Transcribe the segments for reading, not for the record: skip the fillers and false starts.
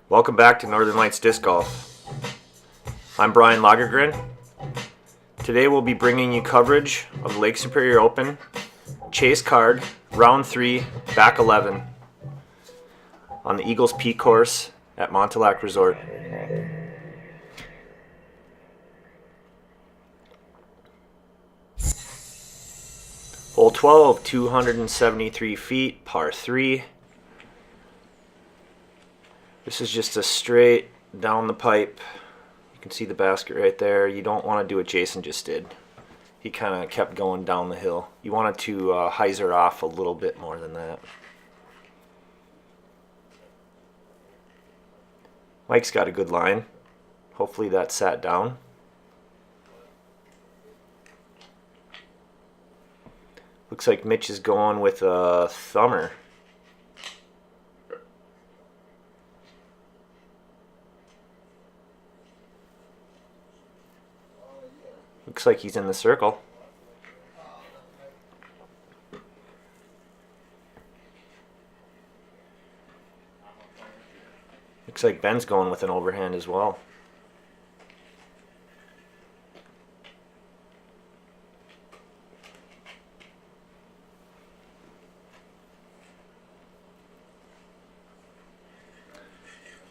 Welcome back to Northern Lights Disc Golf. I'm Brian Lagergren. Today we'll be bringing you coverage of the Lake Superior Open, Chase Card, Round 3, Back 11 on the Eagles Peak course at Montauk Resort. Hole 12, 273 feet, par 3. This is just a straight down the pipe. You can see the basket right there. You don't want to do what Jayson just did. He kind of kept going down the hill. You want it to hyzer off a little bit more than that. Mike's got a good line. Hopefully that sat down. Looks like Mitch is going with a thumber. Looks like he's in the circle. Looks like Ben's going with an overhand as well.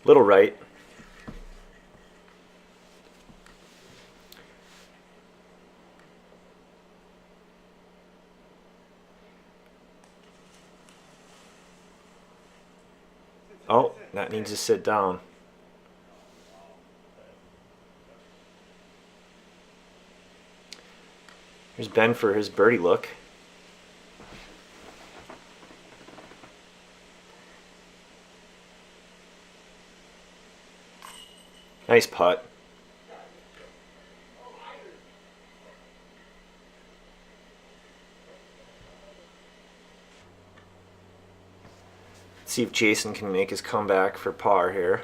Little right. Oh, that needs to sit down. Here's Ben for his birdie look. Nice putt. See if Jayson can make his comeback for par here.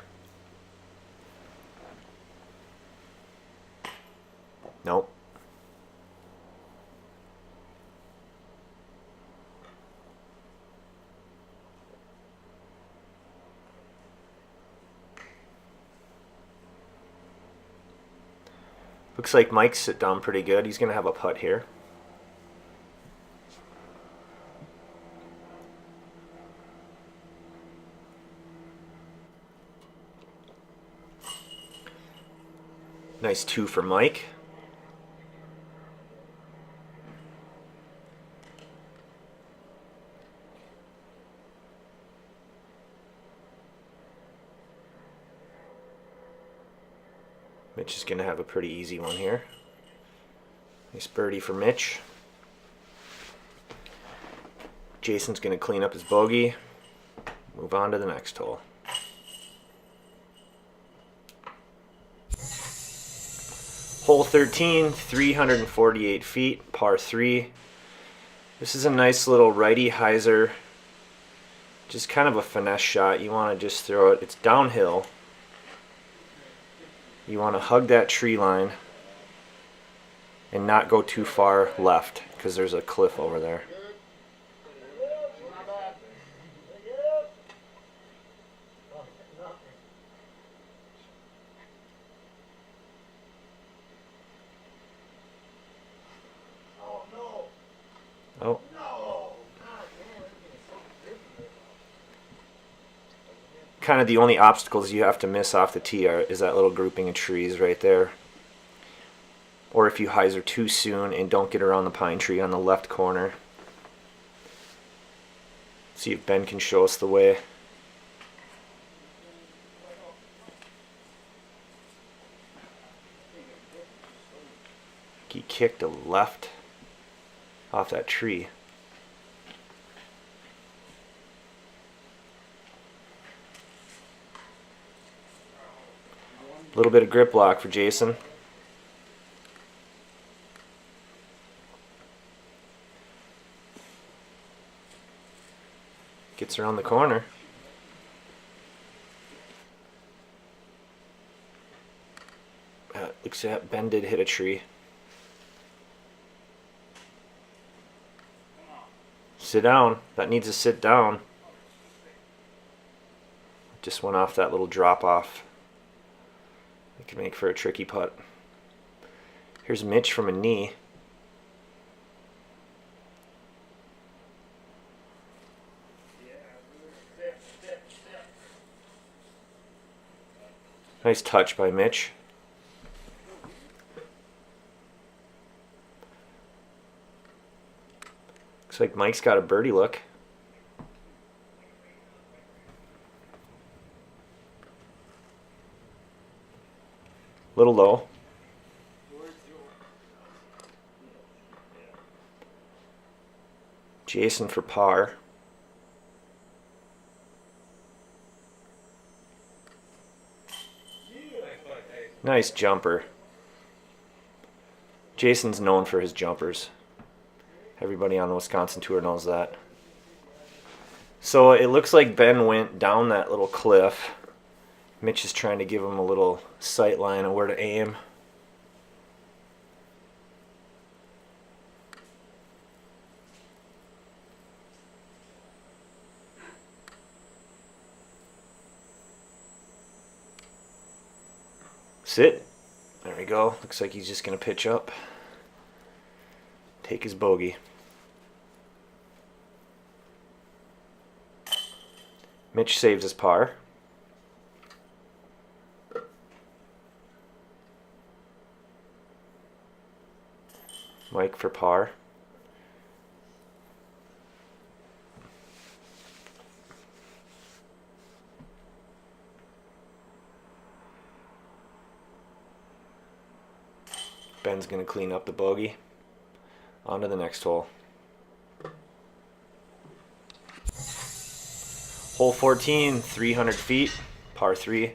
Nope. Looks like Mike's sit down pretty good. He's going to have a putt here. Nice 2 for Mike. Mitch is going to have a pretty easy one here. Nice birdie for Mitch. Jayson's going to clean up his bogey. Move on to the next hole. Hole 13, 348 feet, par 3. This is a nice little righty hyzer. Just kind of a finesse shot. You want to just throw it. It's downhill. You want to hug that tree line and not go too far left because there's a cliff over there. Oh. Kind of the only obstacles you have to miss off the tee is that little grouping of trees right there. Or if you hyzer too soon and don't get around the pine tree on the left corner. See if Ben can show us the way. He kicked a left off that tree. A little bit of grip lock for Jayson. Gets around the corner. Looks like Ben did hit a tree. Sit down. That needs to sit down. Just went off that little drop off. It can make for a tricky putt. Here's Mitch from a knee. Nice touch by Mitch. Looks like Mike's got a birdie look. Little low. Jayson for par. Nice jumper. Jayson's known for his jumpers. Everybody on the Wisconsin Tour knows that. So it looks like Ben went down that little cliff. Mitch is trying to give him a little sight line of where to aim. Sit. There we go. Looks like he's just going to pitch up. Take his bogey. Mitch saves his par. Mike for par. Ben's going to clean up the bogey. On to the next hole. Hole 14, 300 feet, par 3.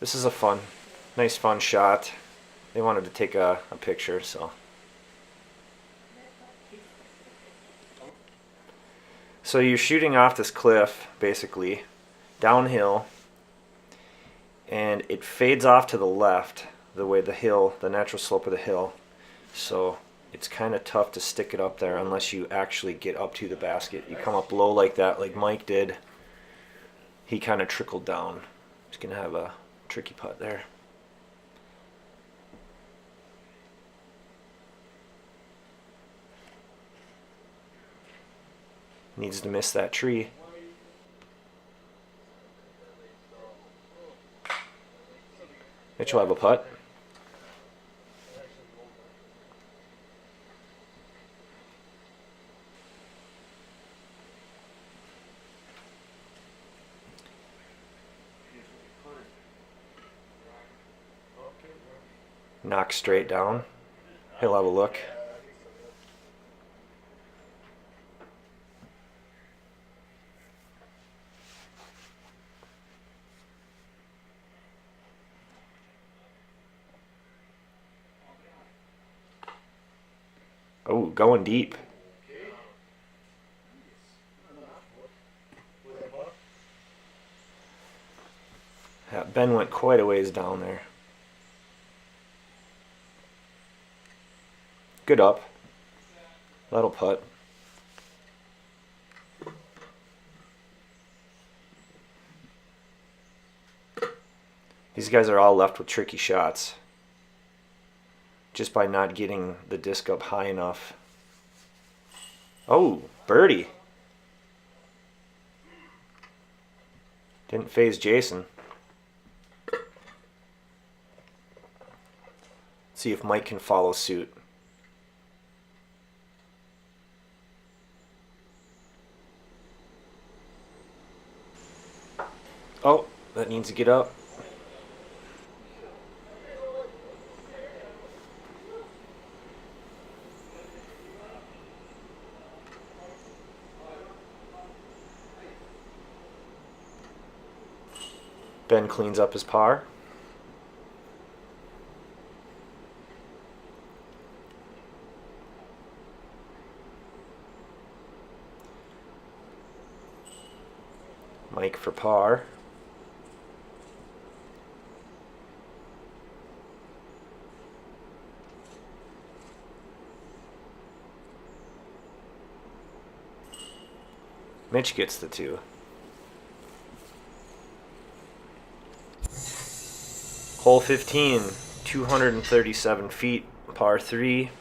This is a nice fun shot. They wanted to take a picture, so. So you're shooting off this cliff, basically, downhill, and it fades off to the left, the way the natural slope of the hill. So it's kind of tough to stick it up there unless you actually get up to the basket. You come up low like that, like Mike did. He kind of trickled down. He's going to have a tricky putt there. Needs to miss that tree. Mitch will have a putt. Knock straight down. He'll have a look. Oh, going deep. Yeah, Ben went quite a ways down there. Good up. That'll putt. These guys are all left with tricky shots just by not getting the disc up high enough. Oh, birdie. Didn't phase Jayson. See if Mike can follow suit. Oh, that needs to get up. Ben cleans up his par. Mike for par. Mitch gets the 2. Hole 15, 237 feet, par 3.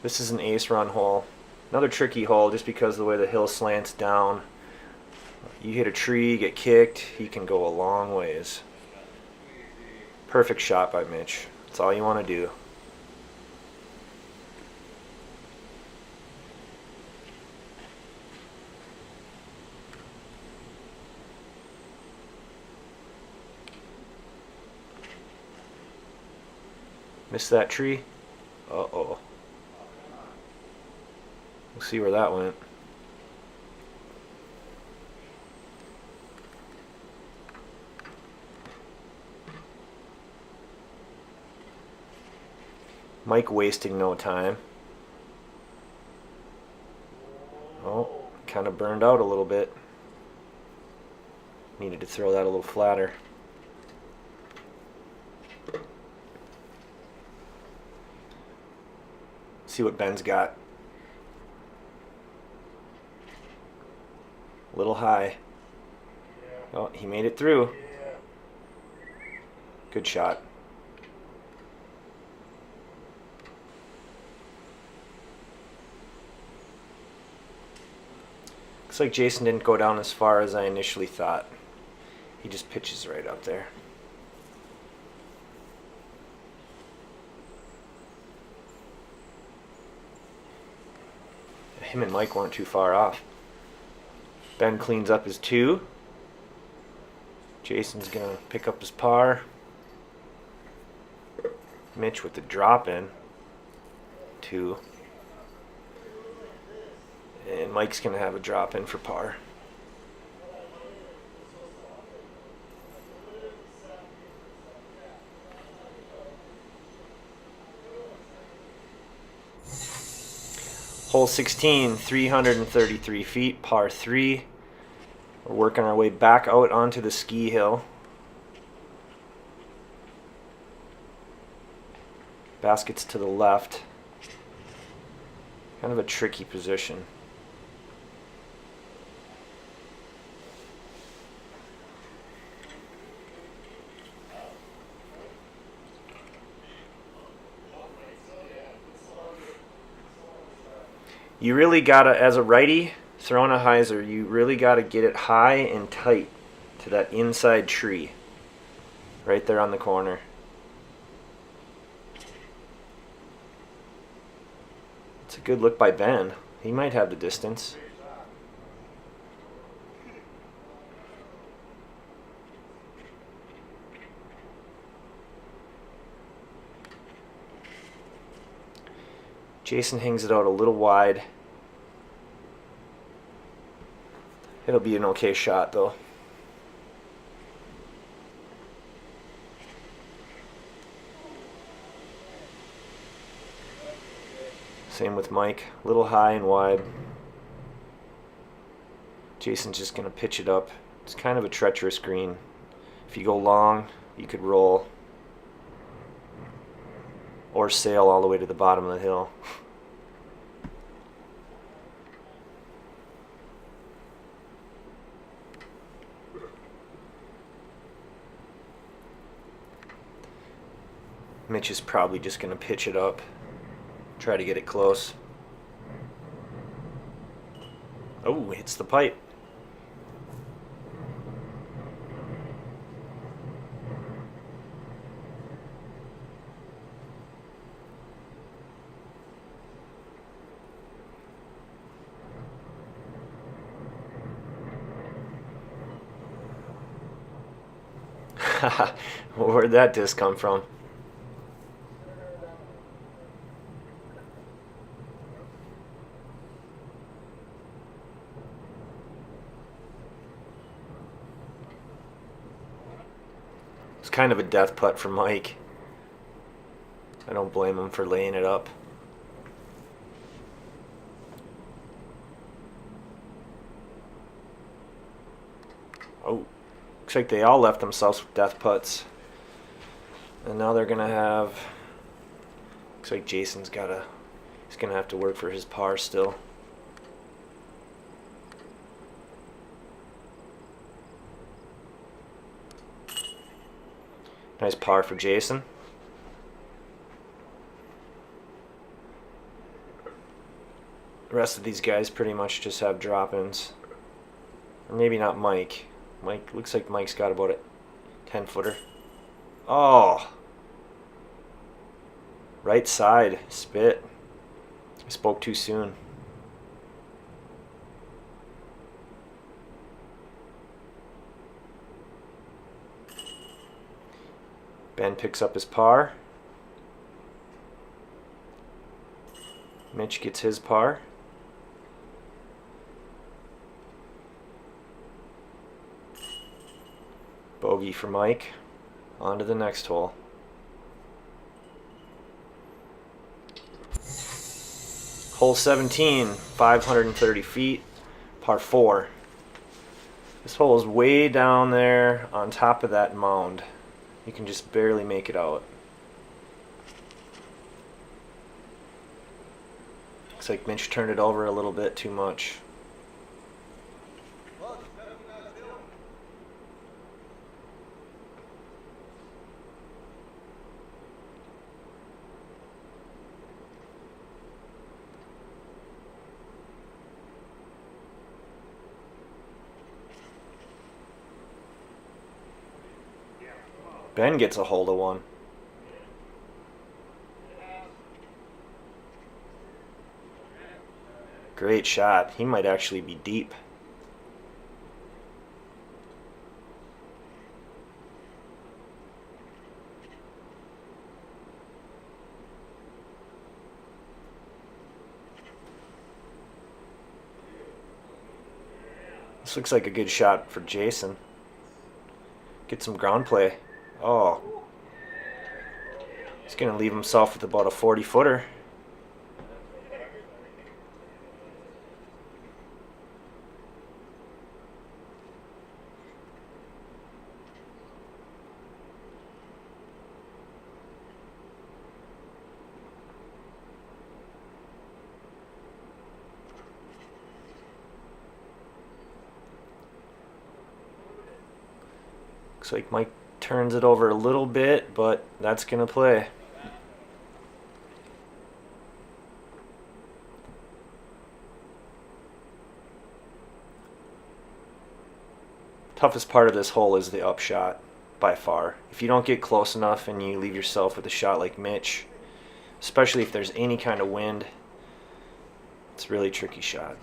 This is an ace run hole. Another tricky hole just because of the way the hill slants down. You hit a tree, get kicked, he can go a long ways. Perfect shot by Mitch. That's all you want to do. Missed that tree. Uh-oh. We'll see where that went. Mike wasting no time. Oh, kind of burned out a little bit. Needed to throw that a little flatter. See what Ben's got. A little high. Oh, he made it through. Good shot. Looks like Jayson didn't go down as far as I initially thought. He just pitches right up there. Him and Mike weren't too far off. Ben cleans up his 2. Jayson's gonna pick up his par. Mitch with the drop in 2. And Mike's gonna have a drop in for par. Hole 16, 333 feet, par 3. We're working our way back out onto the ski hill. Basket's to the left. Kind of a tricky position. You really gotta, as a righty throwing a hyzer, you really gotta get it high and tight to that inside tree. Right there on the corner. It's a good look by Ben. He might have the distance. Jayson hangs it out a little wide. It'll be an okay shot though. Same with Mike, a little high and wide. Jayson's just gonna pitch it up. It's kind of a treacherous green. If you go long, you could roll or sail all the way to the bottom of the hill. Mitch is probably just going to pitch it up, try to get it close. Oh, hits the pipe. Where'd that disc come from? It's kind of a death putt for Mike. I don't blame him for laying it up. Oh, looks like they all left themselves with death putts. And now they're gonna have, looks like Jayson's he's gonna have to work for his par still. Nice par for Jayson. The rest of these guys pretty much just have drop-ins. Or maybe not Mike. Mike, looks like Mike's got about a 10-footer. Oh! Right side, spit. I spoke too soon. Ben picks up his par. Mitch gets his par. Bogey for Mike. On to the next hole. Hole 17, 530 feet, par 4. This hole is way down there on top of that mound. You can just barely make it out. Looks like Mitch turned it over a little bit too much. Ben gets a hold of one. Great shot. He might actually be deep. This looks like a good shot for Jayson. Get some ground play. Oh. He's going to leave himself with about a 40-footer. Looks like Mike turns it over a little bit, but that's going to play. Toughest part of this hole is the upshot, by far. If you don't get close enough and you leave yourself with a shot like Mitch, especially if there's any kind of wind, it's a really tricky shot.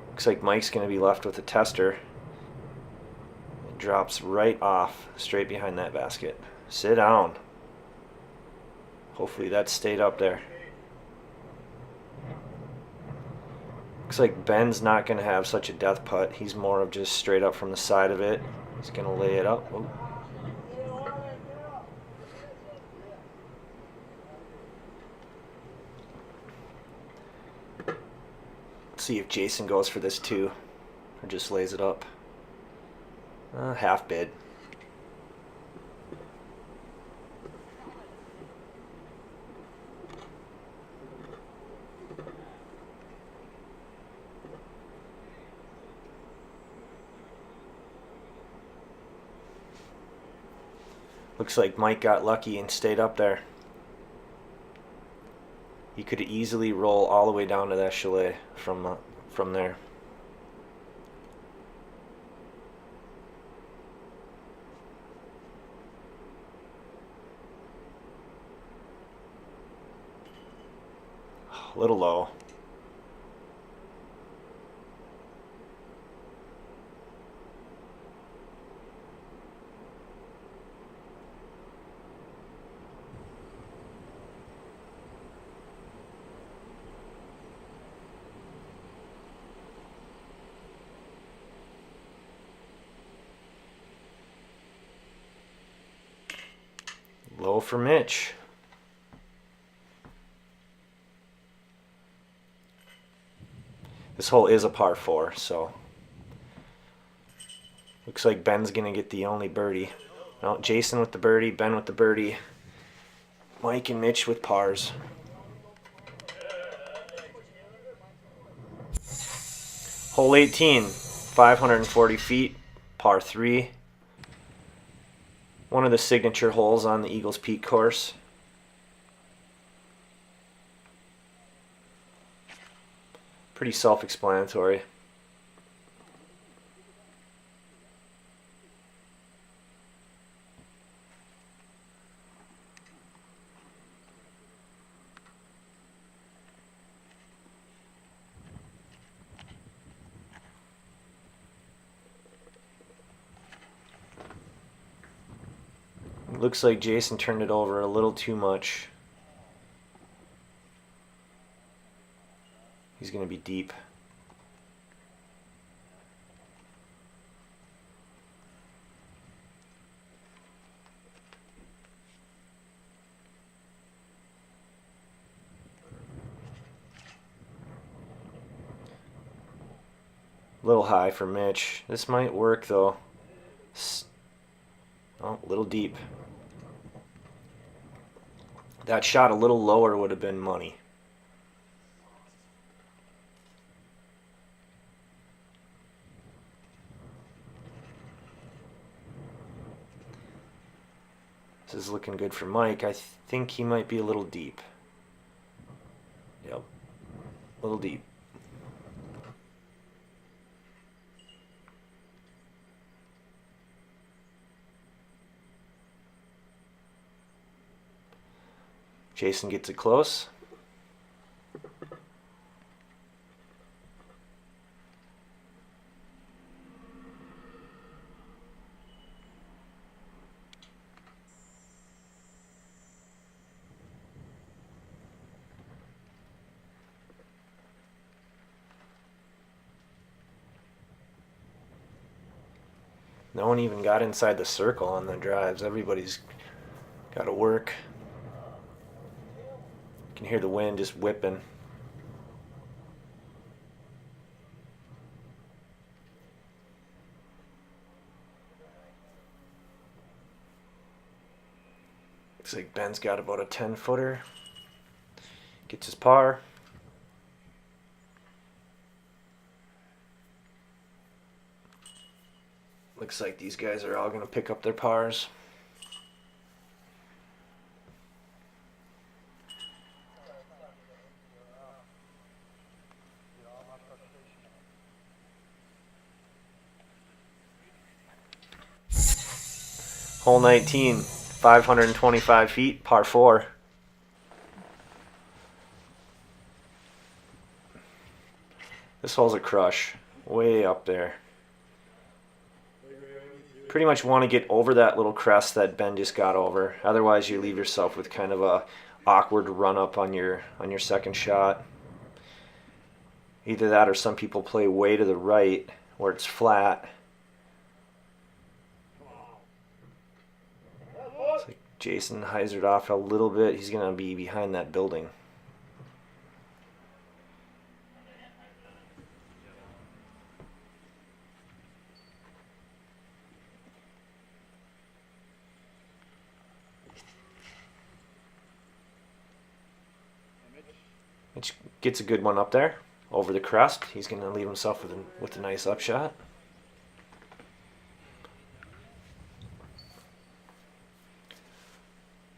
Looks like Mike's going to be left with a tester. Drops right off, straight behind that basket. Sit down. Hopefully that stayed up there. Looks like Ben's not going to have such a death putt. He's more of just straight up from the side of it. He's going to lay it up. Oh. Let's see if Jayson goes for this too, or just lays it up. Half bid. Looks like Mike got lucky and stayed up there. He could easily roll all the way down to that chalet from there. A little low. Low for Mitch. This hole is a par 4, so looks like Ben's gonna get the only birdie. No, Jayson with the birdie, Ben with the birdie, Mike and Mitch with pars. Hole 18, 540 feet, par 3. One of the signature holes on the Eagles Peak course. Pretty self-explanatory. Looks like Jayson turned it over a little too much. He's going to be deep. A little high for Mitch. This might work though. Oh, a little deep. That shot a little lower would have been money. This is looking good for Mike. I think he might be a little deep. Yep, a little deep. Jayson gets it close. No one even got inside the circle on the drives. Everybody's got to work. You can hear the wind just whipping. Looks like Ben's got about a 10-footer. Gets his par. Looks like these guys are all going to pick up their pars. Hole 19, 525 feet, par 4. This hole's a crush, way up there. Pretty much want to get over that little crest that Ben just got over. Otherwise, you leave yourself with kind of a awkward run up on your second shot. Either that or some people play way to the right where it's flat. It's like Jayson hyzered off a little bit. He's going to be behind that building. Mitch gets a good one up there over the crest. He's going to leave himself with a nice upshot.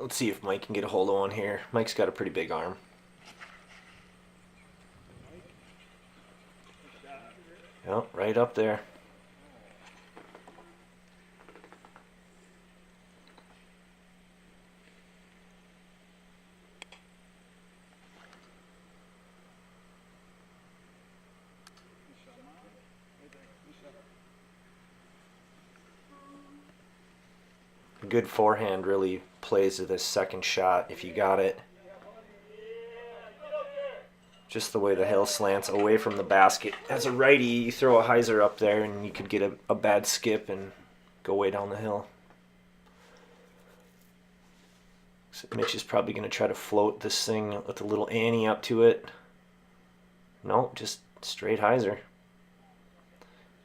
Let's see if Mike can get a hold of one here. Mike's got a pretty big arm. Yep, right up there. A good forehand really plays to this second shot if you got it. Just the way the hill slants away from the basket. As a righty, you throw a hyzer up there and you could get a bad skip and go way down the hill. So Mitch is probably going to try to float this thing with a little ante up to it. No, just straight hyzer.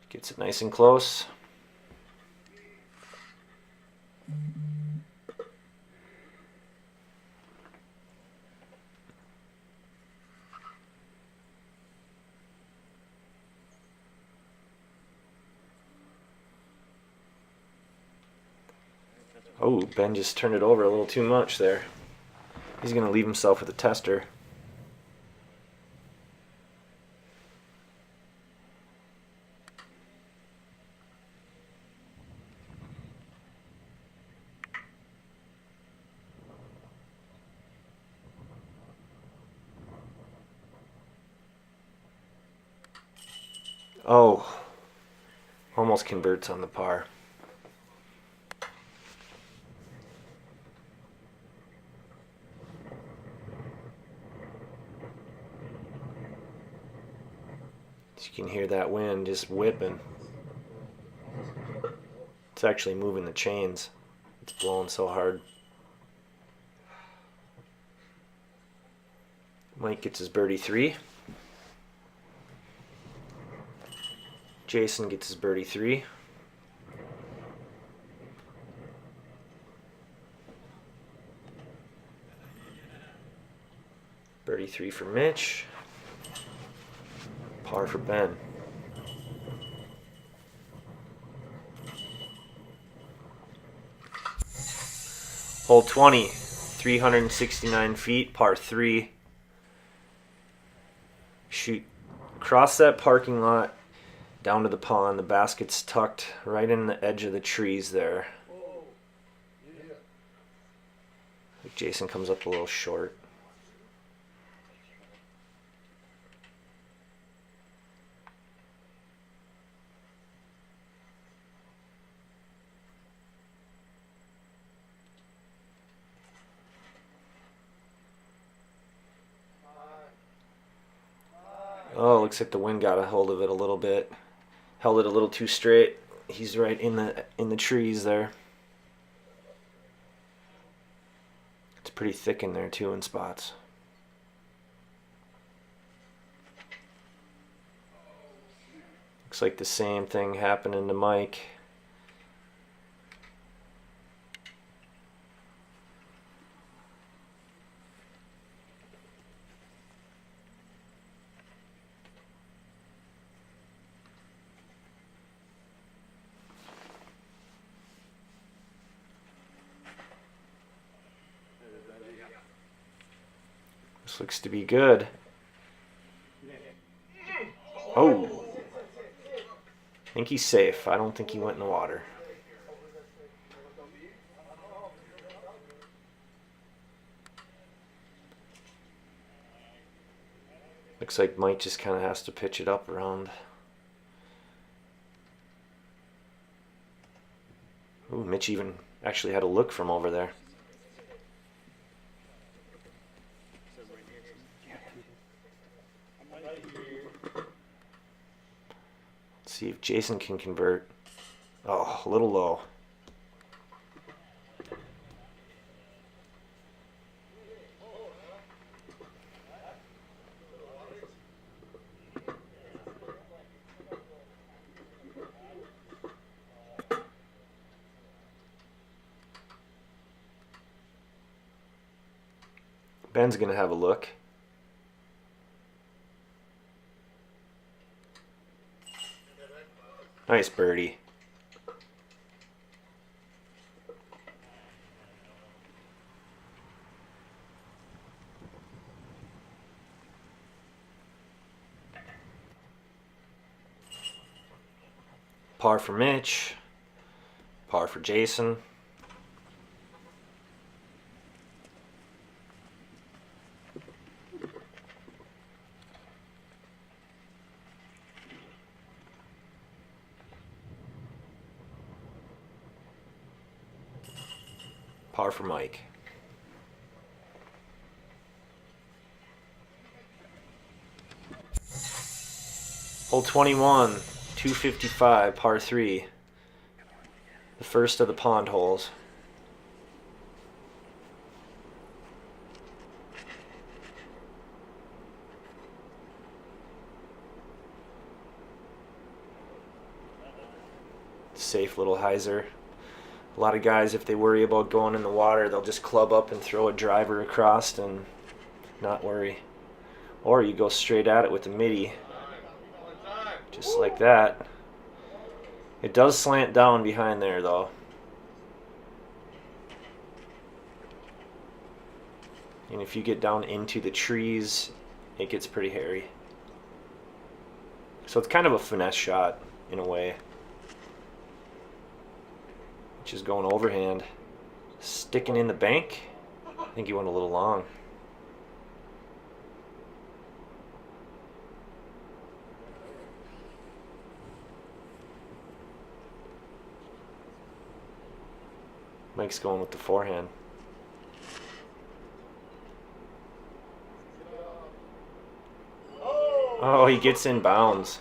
Gets it nice and close. Oh, Ben just turned it over a little too much there. He's going to leave himself with a tester. Oh, almost converts on the par. You can hear that wind just whipping. It's actually moving the chains. It's blowing so hard. Mike gets his birdie 3. Jayson gets his birdie 3. Birdie 3 for Mitch. Par for Ben. Hole 20, 369 feet, par 3. Shoot, cross that parking lot down to the pond. The basket's tucked right in the edge of the trees there. Like Jayson comes up a little short. Oh, looks like the wind got a hold of it a little bit. Held it a little too straight. He's right in the trees there. It's pretty thick in there too in spots. Looks like the same thing happening to Mike. This looks to be good. Oh. I think he's safe. I don't think he went in the water. Looks like Mike just kind of has to pitch it up around. Ooh, Mitch even actually had a look from over there. Let's see if Jayson can convert. Oh, a little low. Ben's gonna have a look. Nice birdie. Par for Mitch. Par for Jayson. Par for Mike. Hole 21, 255, par 3. The first of the pond holes. Safe little hyzer. A lot of guys, if they worry about going in the water, they'll just club up and throw a driver across and not worry. Or you go straight at it with the midi, just like that. It does slant down behind there though. And if you get down into the trees, it gets pretty hairy. So it's kind of a finesse shot in a way. Just going overhand. Sticking in the bank. I think he went a little long. Mike's going with the forehand. Oh, he gets in bounds.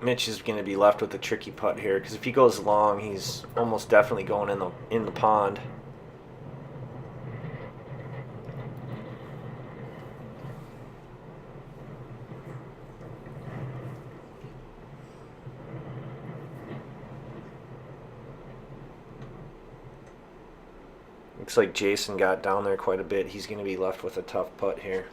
Mitch is going to be left with a tricky putt here because if he goes long, he's almost definitely going in the pond. Looks like Jayson got down there quite a bit. He's going to be left with a tough putt here.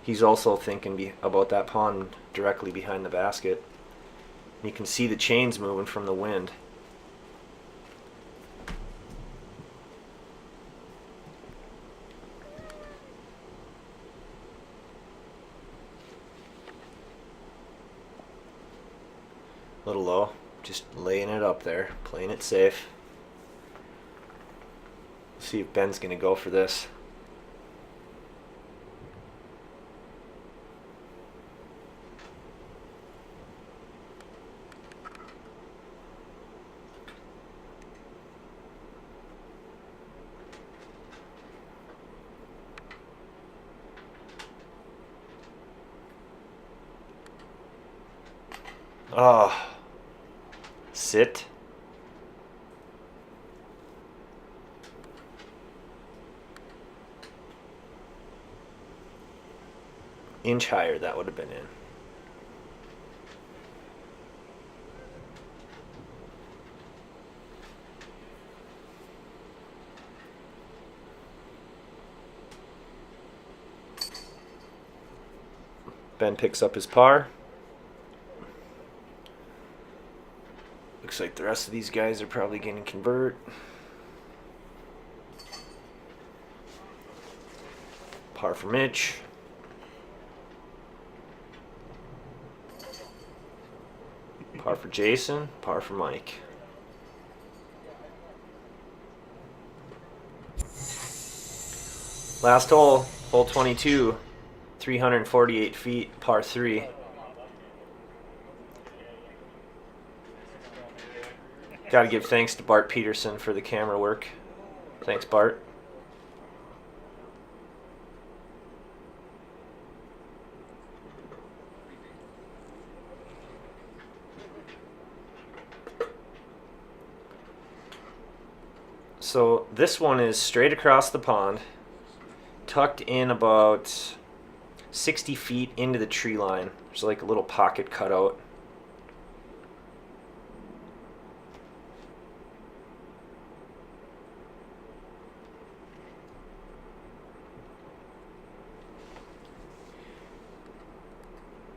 He's also thinking about that pond directly behind the basket. You can see the chains moving from the wind. A little low, just laying it up there, playing it safe. See if Ben's going to go for this. Oh, sit. Inch higher, that would have been in. Ben picks up his par. Looks like the rest of these guys are probably going to convert. Par for Mitch. Par for Jayson. Par for Mike. Last hole, hole 22, 348 feet, par 3. Got to give thanks to Bart Peterson for the camera work. Thanks, Bart. So this one is straight across the pond, tucked in about 60 feet into the tree line. There's like a little pocket cut out.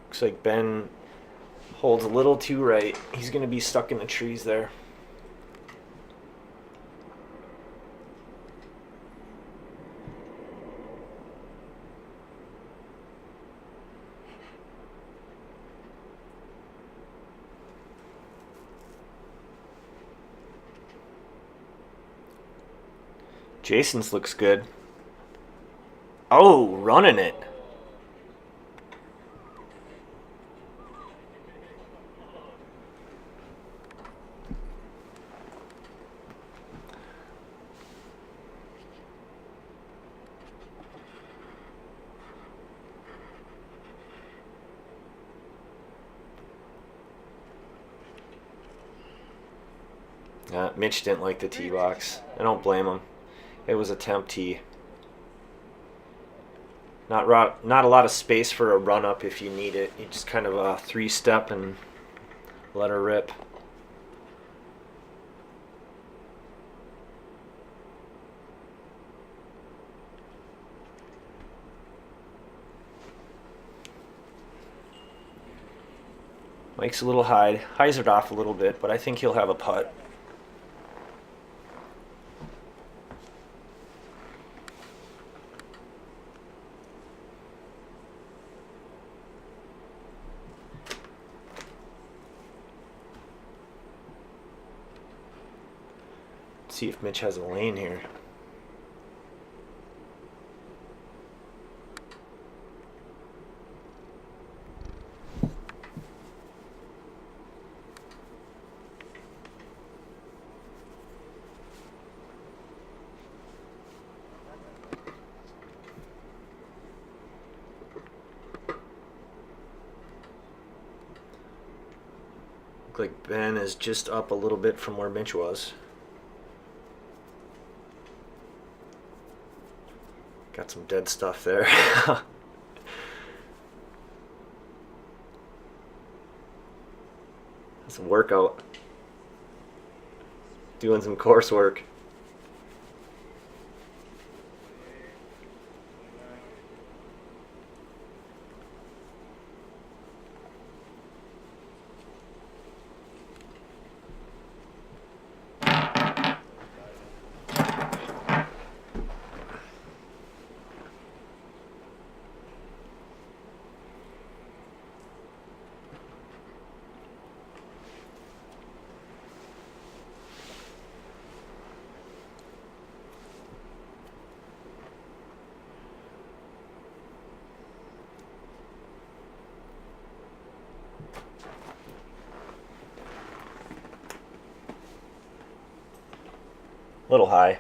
Looks like Ben holds a little too right. He's going to be stuck in the trees there. Jayson's looks good. Oh, running it. Mitch didn't like the tee box. I don't blame him. It was a temp tee. Not a lot of space for a run up if you need it. You just kind of a 3-step and let her rip. Mike's a little high. Highs it off a little bit, but I think he'll have a putt. See if Mitch has a lane here. Look like Ben is just up a little bit from where Mitch was. Got some dead stuff there. That's a workout. Doing some coursework. A little high.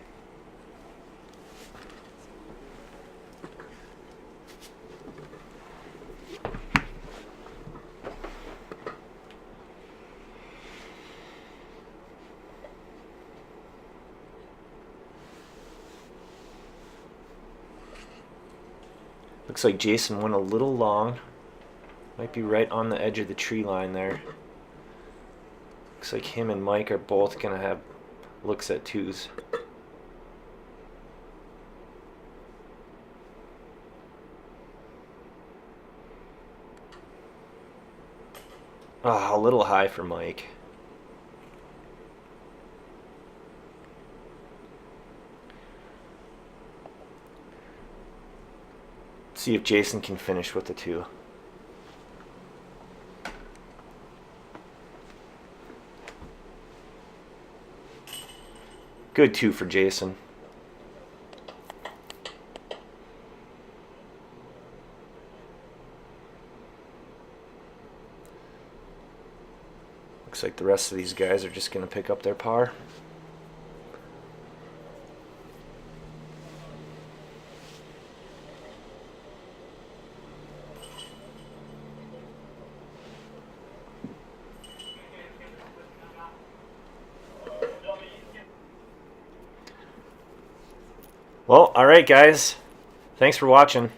Looks like Jayson went a little long. Might be right on the edge of the tree line there. Looks like him and Mike are both gonna have looks at 2s. Ah, a little high for Mike. Let's see if Jayson can finish with the 2. Good 2 for Jayson. Looks like the rest of these guys are just going to pick up their par. Well, all right, guys. Thanks for watching.